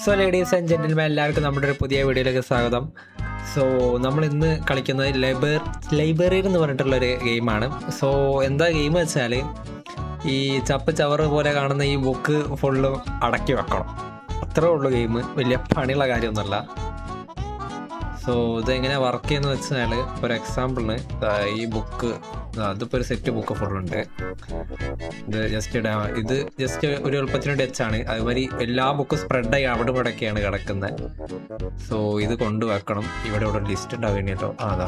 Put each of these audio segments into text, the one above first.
So ladies and gentleman, എല്ലാവർക്കും നമ്മുടെ ഒരു പുതിയ വീഡിയോയിലേക്ക് സ്വാഗതം. സോ നമ്മൾ ഇന്ന് കളിക്കുന്നത് ലൈബ്രറി എന്ന് പറഞ്ഞിട്ടുള്ളൊരു ഗെയിമാണ്. സോ എന്താ ഗെയിം വെച്ചാൽ, ഈ ചപ്പ് ചവറ് പോലെ കാണുന്ന ഈ ബുക്ക് ഫുള്ളും അടക്കി വെക്കണം, അത്രേ ഉള്ളൂ ഗെയിം. വലിയ പണിയുള്ള കാര്യമൊന്നുമല്ല. സോ ഇതെങ്ങനെ വർക്ക് ചെയ്യുന്നത് വെച്ചാൽ, ഒരു എക്സാമ്പിളിന് ഈ ബുക്ക്, അതിപ്പോൾ ഒരു സെറ്റ് ബുക്ക് ഫുള്ളുണ്ട്. ഇത് ജസ്റ്റ് ഒരു എളുപ്പത്തിന് ടച്ചാണ്. അതുമാതിരി എല്ലാ ബുക്കും സ്പ്രെഡായി അവിടെ ഇവിടെയൊക്കെയാണ് കിടക്കുന്നത്. സോ ഇത് കൊണ്ടുവെക്കണം. ഇവിടെ ലിസ്റ്റ് ഉണ്ടാവും കേട്ടോ. അതാ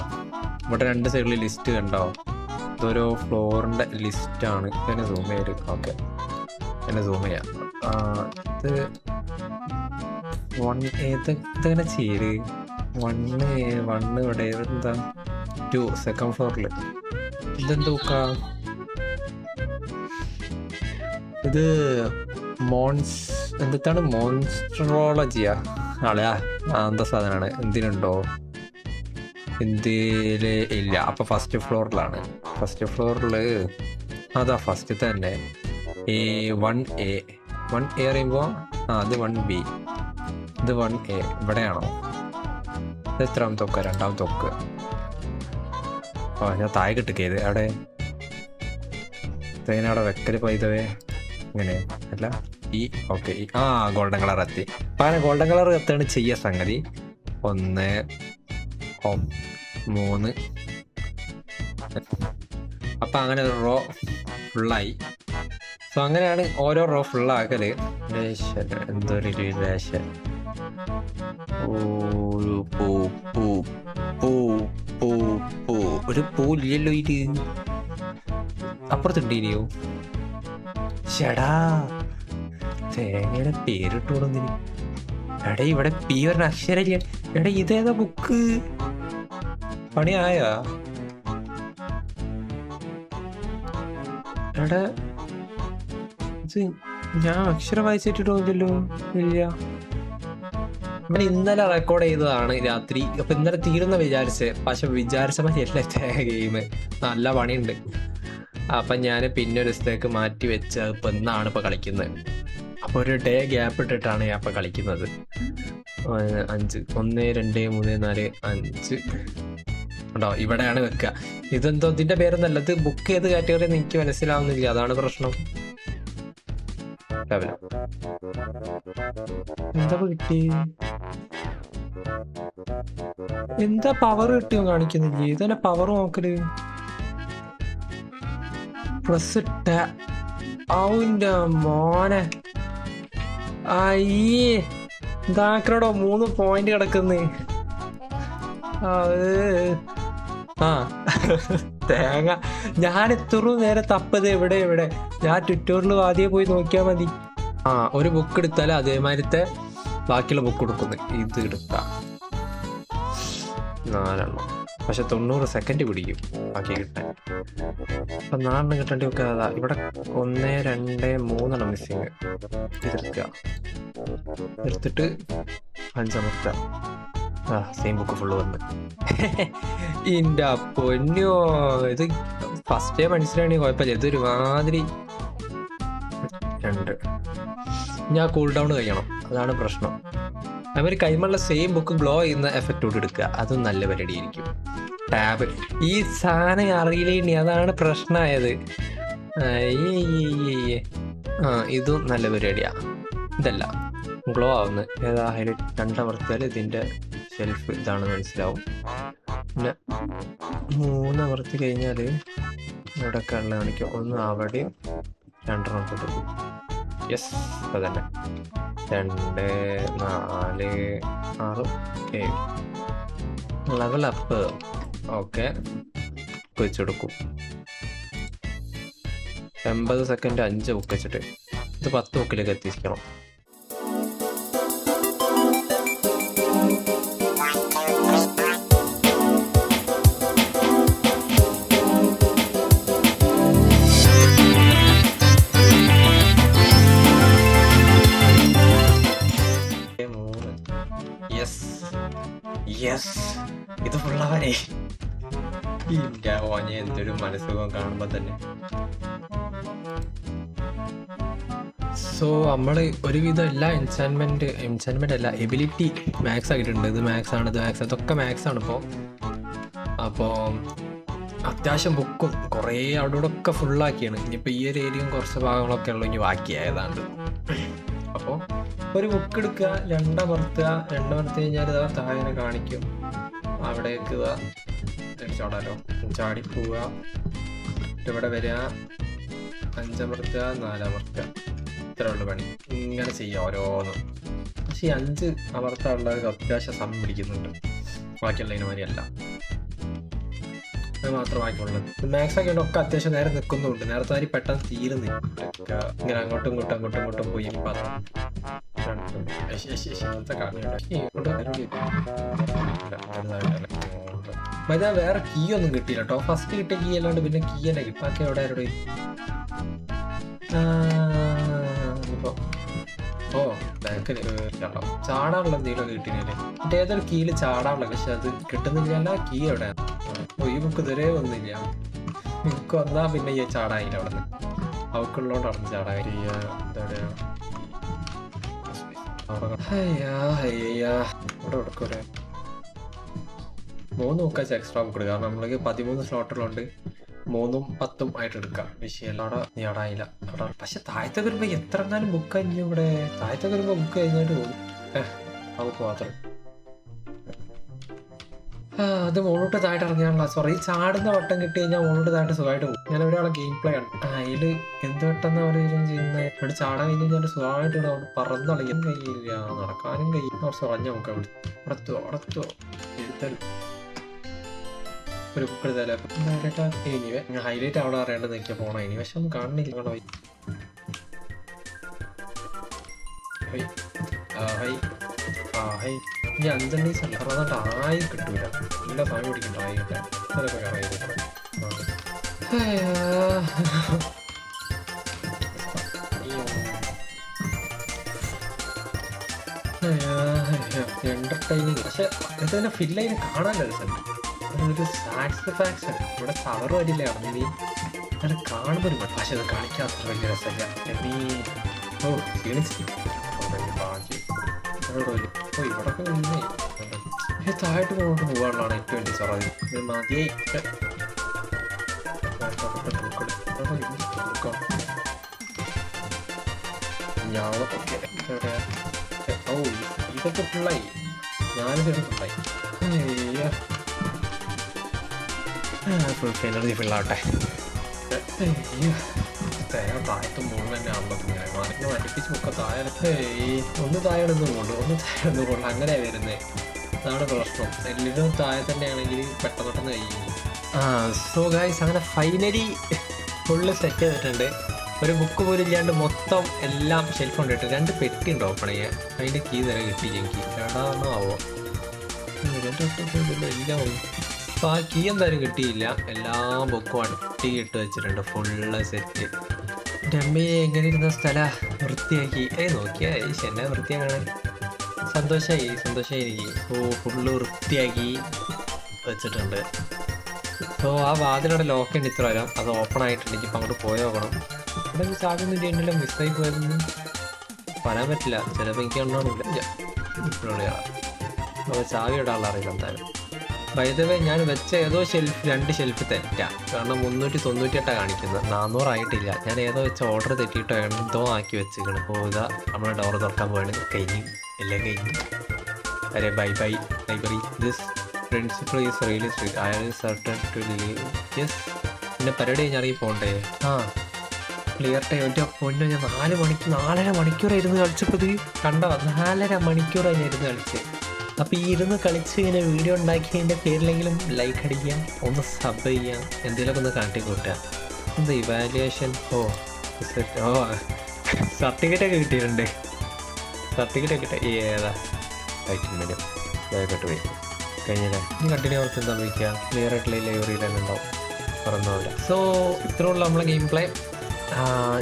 ഇവിടെ രണ്ട് സൈഡിൽ ലിസ്റ്റ് ഉണ്ടാവും. ഇതൊരു ഫ്ലോറിൻ്റെ ലിസ്റ്റാണ്. ഇതന്നെ സൂം ചെയ്ത് ഓക്കെ, എന്നെ സൂം ചെയ്യാം. ഇത് ഇതെങ്ങനെ ചെയ്ത് വണ്ണ് ഇവിടെ എന്താ 2 സെക്കൻഡ് ഫ്ലോറിൽ ഇതെന്തോക്കാ? ഇത് എന്താണ് മോൺസ്ട്രോളജിയാ ആളെയാ? എന്താ സാധനമാണ്? എന്തിനുണ്ടോ? ഇന്ത്യയില് ഇല്ല. അപ്പൊ ഫസ്റ്റ് ഫ്ലോറിലാണ്. ഫസ്റ്റ് ഫ്ലോറിൽ അതാ ഫസ്റ്റ് തന്നെ A1A പറയുമ്പോ അത് 1B, ഇത് 1A. ഇവിടെയാണോ? ഇത് എത്രാമത്തെ തൊക്ക? രണ്ടാമത്തെ തൊക്ക്. ഞാൻ താഴെ കിട്ടിക്കത് അവിടെ. ഇതെങ്ങനെ അവിടെ വെക്കല് പോയതവേ? ഇങ്ങനെ അല്ല ഈ ഓക്കെ. ഗോൾഡൻ കളർ എത്തി. അപ്പം അങ്ങനെ ഗോൾഡൻ കളർ എത്താണ് ചെയ്യുക സംഗതി. 1 3. അപ്പം അങ്ങനെ ഒരു റോ ഫുള്ളായി. സോ അങ്ങനെയാണ് ഓരോ റോ ഫുള്ളാക്കല്. എന്തൊരു രേഷൻ. ഒരു പൂല്ലല്ലോ ഇത്. അപ്പുറത്തുണ്ടീനിയോ? ചേടാ, തേങ്ങയുടെ പേരിട്ടോടുന്നില്ല. എടാ ഇവിടെ പി പറഞ്ഞ അക്ഷരല്ല. എടാ ഇതേതാ ബുക്ക്? പണിയായാ? എടാ ഇത് ഞാൻ അക്ഷരം വായിച്ചിട്ടിട്ടോന്നില്ലല്ലോ. ഇല്ല, ഞാൻ ഇന്നലെ റെക്കോർഡ് ചെയ്തതാണ് രാത്രി. അപ്പൊ ഇന്നലെ തീരുന്ന പക്ഷെ വിചാരിച്ച മതിയല്ലേ ഗെയിം. നല്ല പണിയുണ്ട്. അപ്പൊ ഞാൻ പിന്നെ ഒരു ദിവസത്തേക്ക് മാറ്റി വെച്ച് ഇപ്പൊ ഇന്നാണ് ഇപ്പൊ കളിക്കുന്നത്. അപ്പൊ ഒരു ഡേ ഗ്യാപ്പ് ഇട്ടിട്ടാണ് ഞാൻ ഇപ്പൊ കളിക്കുന്നത്. 5 1 2 3 4 5 ഉണ്ടോ? ഇവിടെയാണ് വെക്കുക. ഇതെന്തോ ഇതിന്റെ പേരൊന്നല്ല. ഇത് ബുക്ക് ഏത് കാറ്റഗറി എനിക്ക് മനസ്സിലാവുന്നില്ല, അതാണ് പ്രശ്നം. എന്താ കിട്ടി? എന്താ പവർ കിട്ടിയോ കാണിക്കുന്നില്ലേ? ഇതന്നെ പവർ നോക്കല്. പ്രസ് ഔന്റെ മോനെ. അയ്യേ, ഇതാക്കണോ 3 പോയിന്റ് കിടക്കുന്നേ. തേങ്ങ. ഞാൻ എത്ര നേരെ തപ്പത് എവിടെ? ഞാൻ ട്വിറ്ററിൽ ആദ്യം പോയി നോക്കിയാൽ മതി. ഒരു ബുക്ക് എടുത്താൽ അതേമാതിരത്തെ ബാക്കിയുള്ള ബുക്ക് എടുക്കുന്നു. ഇത് എടുക്കാം 4 എണ്ണം. പക്ഷെ 90 സെക്കൻഡ് പിടിക്കും ബാക്കി കിട്ടാൻ. അപ്പൊ 4 എണ്ണം കിട്ടേണ്ടി ഒക്കെ അതാ. ഇവിടെ 1 2 3 എണ്ണം മിസ്സിങ്. ഇതെടുക്കുക, എടുത്തിട്ട് 5 അമർത്താം. സെയിം ബുക്ക് ഫുള്ള് വന്ന്. ഇന്റെ പൊന്നോ, ഇത് ഫസ്റ്റ് ടൈം മനസ്സിലാണെങ്കിൽ കുഴപ്പമില്ല. ഇതൊരു മാതിരി 2. ഞാൻ കൂൾ ഡൗൺ കഴിയണം, അതാണ് പ്രശ്നം. അവർ കൈമുള്ള സെയിം ബുക്ക് ഗ്ലോ ചെയ്യുന്ന എഫക്റ്റോട് എടുക്കുക, അതും നല്ല പരിപാടിയായിരിക്കും. ടാബ് ഈ സാധനം അറിയില്ലേ, അതാണ് പ്രശ്നമായത്. ഇതും നല്ല പരിപാടിയാ. ഇതല്ല ഗ്ലോ ആവുന്ന ഏതാ ഹൈലൈറ്റ് 2 അമർത്തിയാൽ ഇതിന്റെ ഷെൽഫ് ഇതാണെന്ന് മനസ്സിലാവും. പിന്നെ 3 അമർത്തി കഴിഞ്ഞാൽ ഇവിടെ കണ്ണ് കാണിക്കും. 1 അവിടെയും 2 എണ്ണം കൊടുക്കും. യെസ്, അതന്നെ. 2 4 6 7 ലെവൽ അപ്പ്. ഓക്കെ, വെച്ചെടുക്കും. 80 സെക്കൻഡ് 5 ബുക്ക് വെച്ചിട്ട് ഇത് 10 ബുക്കിലേക്ക് എത്തിക്കണം. ഇത് ഫുള്ളവനെ. ഇന്റെ ഓനെ എന്തൊരു മനസ്സുഖം കാണുമ്പോ തന്നെ. സോ നമ്മൾ ഒരുവിധം എല്ലാ എൻചാൻമെൻ്റ് അല്ല എബിലിറ്റി മാക്സ് ആക്കിയിട്ടുണ്ട്. ഇത് മാക്സ് ആണ്, ഇത് മാക്സ്, ഇതൊക്കെ മാക്സ് ആണ് ഇപ്പോൾ. അപ്പോൾ അത്യാവശ്യം ബുക്കും കുറേ അവിടെ ഇവിടെ ഒക്കെ ഫുള്ളാക്കിയാണ്. ഇനിയിപ്പോൾ ഈ ഒരു ഏരിയയും കുറച്ച് ഭാഗങ്ങളൊക്കെ ഉള്ളൂ ഇനി ബാക്കിയായതാണ്ട്. അപ്പോൾ ഒരു ബുക്ക് എടുക്കുക, രണ്ടമർത്തുക കഴിഞ്ഞാൽ ഇതാ താഴെ കാണിക്കും. അവിടേക്ക് ഇതാ ചാടാലോ, ചാടിപ്പോവുക, ഇവിടെ വരിക, 5 അമർത്തുക, 4 അമർത്തുക, ഇത്രേ ഉള്ളു പണി. ഇങ്ങനെ ചെയ്യുക ഓരോന്നും. പക്ഷേ ഈ 5 അമർത്താനുള്ളവർക്ക് അത്യാവശ്യം സമയം പിടിക്കുന്നുണ്ട്, ബാക്കിയുള്ളതിന് മാതിരിയല്ല. അത് മാത്രമായിട്ടുള്ളത് മാക്സ് ഒക്കെ ഒക്കെ അത്യാവശ്യം നേരെ നിൽക്കുന്നുണ്ട്. നേരത്തെ മാതിരി പെട്ടെന്ന് തീരുന്നില്ല. ഇങ്ങനെ അങ്ങോട്ടും ഇങ്ങോട്ടും പോയി വേറെ കീ ഒന്നും കിട്ടിയില്ല കേട്ടോ. ഫസ്റ്റ് കിട്ടിയ കീ അല്ലാണ്ട് പിന്നെ കീ തന്നെ കിട്ടും. ബാക്കി എവിടെ ആരോട് ബാക്കിൽ ചാടാനുള്ള എന്തെങ്കിലും കിട്ടിയില്ലേ? മറ്റേ ഏതൊരു കീയിൽ ചാടാനുള്ള, പക്ഷെ അത് കിട്ടുന്നില്ല. കീ എവിടെയാണ്? ഈ ബുക്ക് ഇതുവരെ വന്നില്ല. ബുക്ക് വന്നാ പിന്നെ ഈ ചാടായില്ല. അവിടെ നിന്ന് അവക്കുള്ളോണ്ട് അവിടെ ചാടാ. എന്താ പറയാ, ഇവിടെ കൊടുക്കൂലേ 3 ബുക്ക് എക്സ്ട്രാ ബുക്ക് എടുക്കുക. കാരണം നമ്മൾക്ക് 13 സ്ലോട്ടുകളുണ്ട്. 3ഉം 10ഉം ആയിട്ട് എടുക്കാം. വിഷയം അവിടെ നേടായില്ല. അവിടെ പക്ഷെ താഴത്തെ വരുമ്പോ എത്ര എന്നാലും ബുക്ക് കഴിഞ്ഞു. ഇവിടെ താഴത്തെ വരുമ്പോ ബുക്ക് കഴിഞ്ഞിട്ട് പോകും. ആ ബുക്ക് മാത്രം അത് മുകളിലോട്ട് താഴെ ഇറങ്ങിയാണല്ലോ. സോറി, ചാടുന്ന വട്ടം കിട്ടി കഴിഞ്ഞാൽ മുകളിലോട്ട് താഴെ സുഖമായിട്ട് പോകും. ഞാൻ ഒരാളെ ഗെയിം പ്ലേ ആണ്. അതിൽ എന്ത് വട്ടം അവർ ചെയ്യുന്നത്? ഇവിടെ ചാടാൻ കഴിഞ്ഞ് കഴിഞ്ഞാൽ സുഖമായിട്ട് അവിടെ പറന്നളിയാൻ കഴിയില്ല, നടക്കാനും കഴിയില്ല. കുറച്ച് ഉറഞ്ഞ നമുക്ക് അവിടുത്തോ ഒരു ബുക്ക് എടുത്താലോ. ഇനിവേ ഹൈലൈറ്റ് അവിടെ അറിയേണ്ടത് എനിക്ക് പോണ. ഇനി പക്ഷെ ഒന്നും കാണുന്നില്ല. ഇനി 5 അല്ല, പറഞ്ഞിട്ട് ആയി കിട്ടൂല. എല്ലാ സമയം പിടിക്കണ്ട. ആയി കിട്ടാൻ ചിലപ്പോൾ എന്റർടൈനിങ്. പക്ഷെ ഇതന്നെ ഫില്ലായി കാണാൻ രസമുണ്ട്. ഒരു സാറ്റിസ്ഫാക്ഷൻ. ഇവിടെ സവർ വരില്ല ഇറങ്ങി അത് കാണുമ്പോൾ ഒരു പക്ഷെ അത് കാണിക്കാൻ അത്ര വലിയ രസമില്ല. ക്ഷീണിച്ചു ബാക്കി ഇവിടൊക്കെ നിന്നേ താഴോട്ട് മുന്നോട്ട് പോകാനുള്ളതാണ് ഏറ്റവും വലിയ ചറതി. ഇത് മതിയായി. ഇതൊക്കെ ഫുള്ളായി. 4 സൈഡ് ഫുള്ളായി. ഫുൾ എനർജി ഫുള്ളാവട്ടെ. താഴത്ത് 3 തന്നെ ആണല്ലോ. പിന്നെ അടുപ്പിച്ച് ഒക്കെ താഴെ ഒന്ന് താഴെ കൊണ്ടു അങ്ങനെ വരുന്നേ. അതാണ് പ്രശ്നം. എല്ലാം താഴെ തന്നെയാണെങ്കിൽ പെട്ടെന്ന് കഴിയും. സോ ഗൈസ്, അങ്ങനെ ഫൈനലി ഫുള്ള് സെറ്റ് ചെയ്തിട്ടുണ്ട്. ഒരു ബുക്ക് പോലും ഇല്ലാണ്ട് മൊത്തം എല്ലാം ഷെൽഫ് കൊണ്ടിട്ട് 2 പെട്ടി ഉണ്ട് ഓപ്പൺ ചെയ്യാൻ. അതിൻ്റെ കീ തരെ കിട്ടി എനിക്ക്. രണ്ടാമോ ആവോ എല്ലാം. അപ്പോൾ ആ കീ എന്തായാലും കിട്ടിയില്ല. എല്ലാ ബുക്കും ഇട്ട് വെച്ചിട്ടുണ്ട് ഫുള്ള് സെറ്റ്. ഡമ്മയെ എങ്ങനെ ഇരുന്ന സ്ഥലം വൃത്തിയാക്കി. നോക്കിയാ എന്നെ വൃത്തിയാക്കാൻ സന്തോഷമായി എനിക്ക്. ഫുള്ള് വൃത്തിയാക്കി വെച്ചിട്ടുണ്ട്. സോ ആ വാതിലവിടെ ലോക്ക് ഉണ്ട്. ഇത്ര വരാം. അത് ഓപ്പൺ ആയിട്ടുണ്ട്. ഇപ്പം അങ്ങോട്ട് പോയി നോക്കണം. ഇവിടെ ചാവിയൊന്നും ചെയ്യണ്ടല്ലോ. മിസ്സായി പോയതൊന്നും പറയാൻ പറ്റില്ല. ചിലപ്പോൾ എനിക്ക് കണ്ണാണില്ല. അപ്പോൾ ചാവി ഇടാനുള്ള അറിയില്ല എന്തായാലും. വൈദവേ ഞാൻ വെച്ച ഏതോ 2 ഷെൽഫ് തെറ്റാണ്. കാരണം 398 കാണിക്കുന്നത്. 400 ആയിട്ടില്ല. ഞാൻ ഏതോ വെച്ച ഓർഡർ തെറ്റിയിട്ടോ എന്തോ ആക്കി വെച്ചിരിക്കണം. അപ്പോൾ ഇതാ നമ്മളെ ഡോർ തുറക്കാൻ പോയാണ്. കഴിഞ്ഞു, എല്ലാം കഴിഞ്ഞു. Are by library. This principal is really strict. I am certain to leave. Yes. പിന്നെ പരിപാടി കഴിഞ്ഞ് ഇറങ്ങി പോകണ്ടേ? Clear time. എൻ്റെ പൊന്നോ, ഞാൻ 4.5 മണിക്കൂറായിരുന്നു കളിച്ചപ്പോൾ. കണ്ടോ, 4.5 മണിക്കൂറായി ഇരുന്ന് കളിച്ച്. അപ്പോൾ ഈ ഇരുന്ന് കളിച്ച് ഇങ്ങനെ വീഡിയോ ഉണ്ടാക്കിയതിൻ്റെ പേരിലെങ്കിലും ലൈക്ക് അടിക്കാം, ഒന്ന് സബ് ചെയ്യാം, എന്തെങ്കിലുമൊക്കെ ഒന്ന് കാട്ടിക്കൂട്ടുക. എന്താ ഇവാലുവേഷൻ? സർട്ടിഫിക്കറ്റൊക്കെ കിട്ടിയിട്ടുണ്ട്. സർട്ടിഫിക്കറ്റ് കിട്ടാം. ഏതാ വൈകിട്ട് വേഗപ്പെട്ട് പോയി കഴിഞ്ഞാൽ ഇനി കണ്ടിന്യൂ അവർക്ക് എന്താ വയ്ക്കുക. ക്ലിയർ ആയിട്ടുള്ള ലൈബ്രറിയിൽ തന്നെ ഉണ്ടാവും, പറഞ്ഞില്ല. സോ ഇത്രയുള്ള നമ്മളെ ഗെയിം പ്ലേ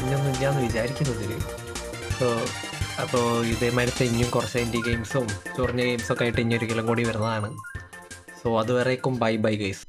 ഇനിയൊന്നും ഇല്ലാന്ന് വിചാരിക്കുന്നതിൽ. സോ അപ്പോൾ ഇതേമാതിരത്തെ ഇനിയും കുറച്ച് ഇൻഡി ഗെയിംസും ചൊറിഞ്ഞ ഗെയിംസൊക്കെ ആയിട്ട് ഇനി ഒരിക്കലും കൂടി വരുന്നതാണ്. സോ അതുവരേക്കും ബൈ ഗൈസ്.